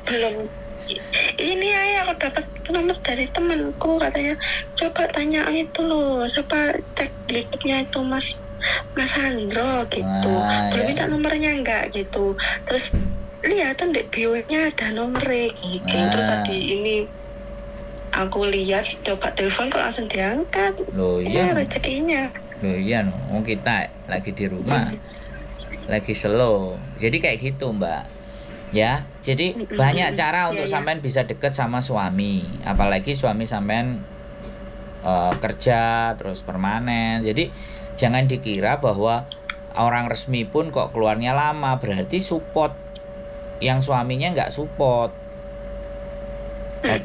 Belum. Ini ayah aku dapat nomor dari temanku, katanya coba tanya itu loh, siapa cek di YouTube-nya itu Mas Sandro gitu. Belum minta nomornya enggak gitu. Terus lihat di bio-nya ada nomornya gitu. Terus tadi ini aku lihat coba telepon kok langsung diangkat. Loh iya. Rezekinya. Loh iya no, kita lagi di rumah. Lagi slow. Jadi kayak gitu, Mbak. Ya, jadi banyak cara untuk sampean bisa deket sama suami, apalagi suami sampean kerja terus permanen. Jadi jangan dikira bahwa orang resmi pun kok keluarnya lama berarti support yang suaminya nggak support.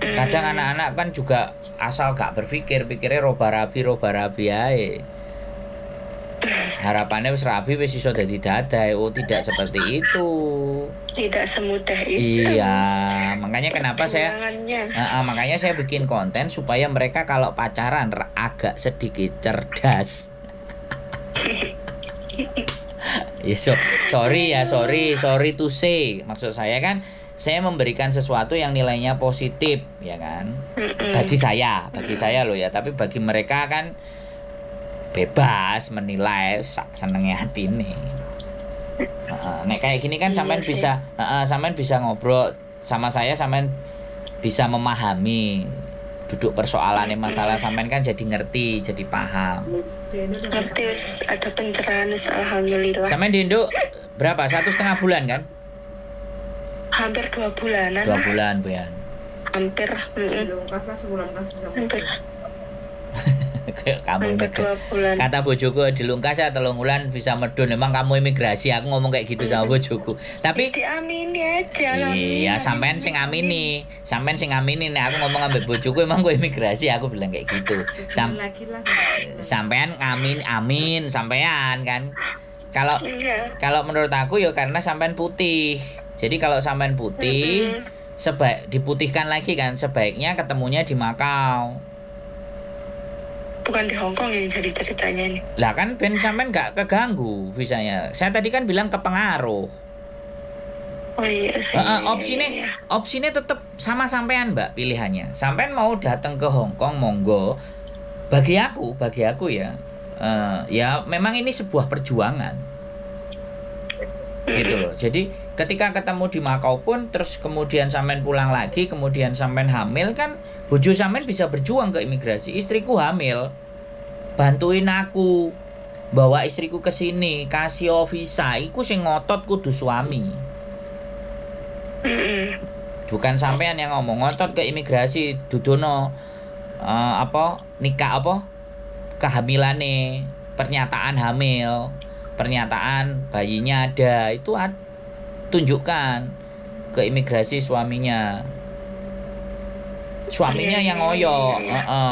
Kadang anak-anak kan juga asal gak pikirnya roba rabi ae. Harapannya wis rabi wis iso dadi dadai. Oh, tidak seperti itu. Tidak semudah itu. Iya, makanya kenapa makanya saya bikin konten supaya mereka kalau pacaran agak sedikit cerdas. Ya, sorry to say. Maksud saya kan saya memberikan sesuatu yang nilainya positif, ya kan? Bagi saya loh ya, tapi bagi mereka kan bebas menilai senengnya hati nih. Nek kayak gini kan sampean bisa ngobrol sama saya, sampean bisa memahami duduk persoalannya masalah sampean kan jadi ngerti, jadi paham. Ngerti, ada pencerahan, alhamdulillah. Sampean di Indo berapa? 1,5 bulan kan? Hampir 2 bulanan. 2 bulan, Bu ya. Hampir. Hampir. Kamu kata bojoku di Lungkas ya 3 bulan visa medun. Emang kamu imigrasi? Aku ngomong kayak gitu sama bojoku. Tapi diamini aja. Iya, sampean sing amini. Nek aku ngomong ambek bojoku emang gue imigrasi, aku bilang kayak gitu. Sampean amin sampean kan. Kalau menurut aku ya karena sampean putih. Jadi kalau sampean putih diputihkan lagi kan, sebaiknya ketemunya di Makau. Bukan di Hongkong yang jadi ceritanya nih. Lah kan ben sampean gak keganggu visanya. Saya tadi kan bilang kepengaruh. Oh iya sih. Opsinya tetap sama sampean, Mbak, pilihannya. Sampean mau datang ke Hongkong monggo. Bagi aku ya. Ya memang ini sebuah perjuangan. Gitu loh. Jadi ketika ketemu di Makau pun terus kemudian sampean pulang lagi, kemudian sampean hamil kan bojo sampean bisa berjuang ke imigrasi. Istriku hamil, bantuin aku bawa istriku ke sini, kasih visa. Iku sing ngotot kudu suami. Bukan sampean yang ngomong ngotot ke imigrasi dudono nikah kehamilane, pernyataan hamil, pernyataan bayinya ada, itu tunjukkan ke imigrasi suaminya yang ngoyo.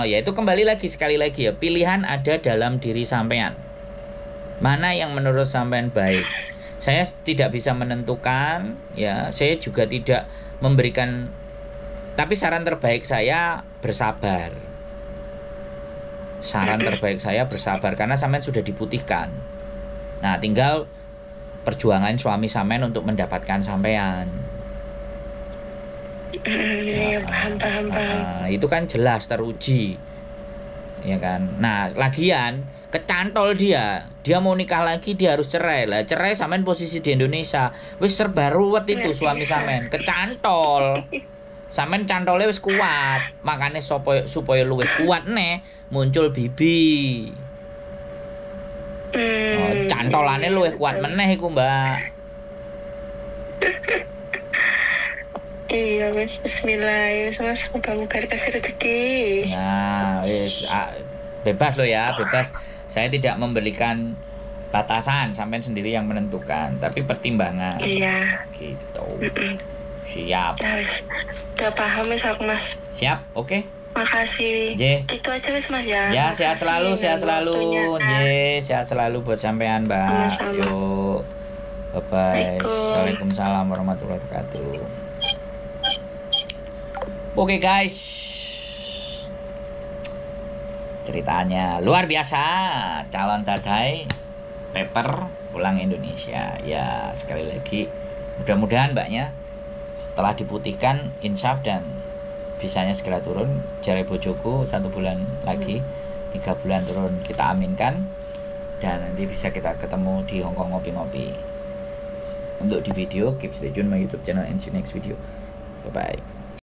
Ya itu kembali lagi sekali lagi ya, pilihan ada dalam diri sampean. Mana yang menurut sampean baik? Saya tidak bisa menentukan ya, saya juga tidak memberikan, tapi saran terbaik saya bersabar. Karena sampean sudah diputihkan. Nah, tinggal perjuangan suami sampean untuk mendapatkan sampean. Iya, paham. Itu kan jelas teruji, ya kan. Nah, lagian kecantol dia mau nikah lagi, dia harus cerai lah. Cerai sampean posisi di Indonesia wis serba ruwet itu suami sampean kecantol. Sampean cantole wis kuat, makanya supaya luwih kuat nih muncul bibi. Cantolane luwih kuat meneh iku, Mbak. Iya, bismillah, semoga dikasih rezeki. Nah, bebas lo ya, bebas. Saya tidak memberikan batasan, sampean sendiri yang menentukan, tapi pertimbangan. Iya. Gitu. Siap. Udah paham Mas aku, Mas. Siap, oke. Makasih. Itu aja Mas ya. Ya, sehat selalu. Sehat selalu buat sampean, Mbak. Sama-sama. Yuk. Bye-bye. Waalaikumsalam warahmatullahi wabarakatuh. Oke guys, ceritanya luar biasa. Calon dadai paper pulang Indonesia. Ya sekali lagi mudah-mudahan mbaknya setelah diputihkan insyaf dan visanya segera turun. Jare bojoku 1 bulan lagi, 3 bulan turun, kita aminkan. Dan nanti bisa kita ketemu di Hongkong ngopi-ngopi. Untuk di video, keep stay tune my YouTube channel and see you next video. Bye bye.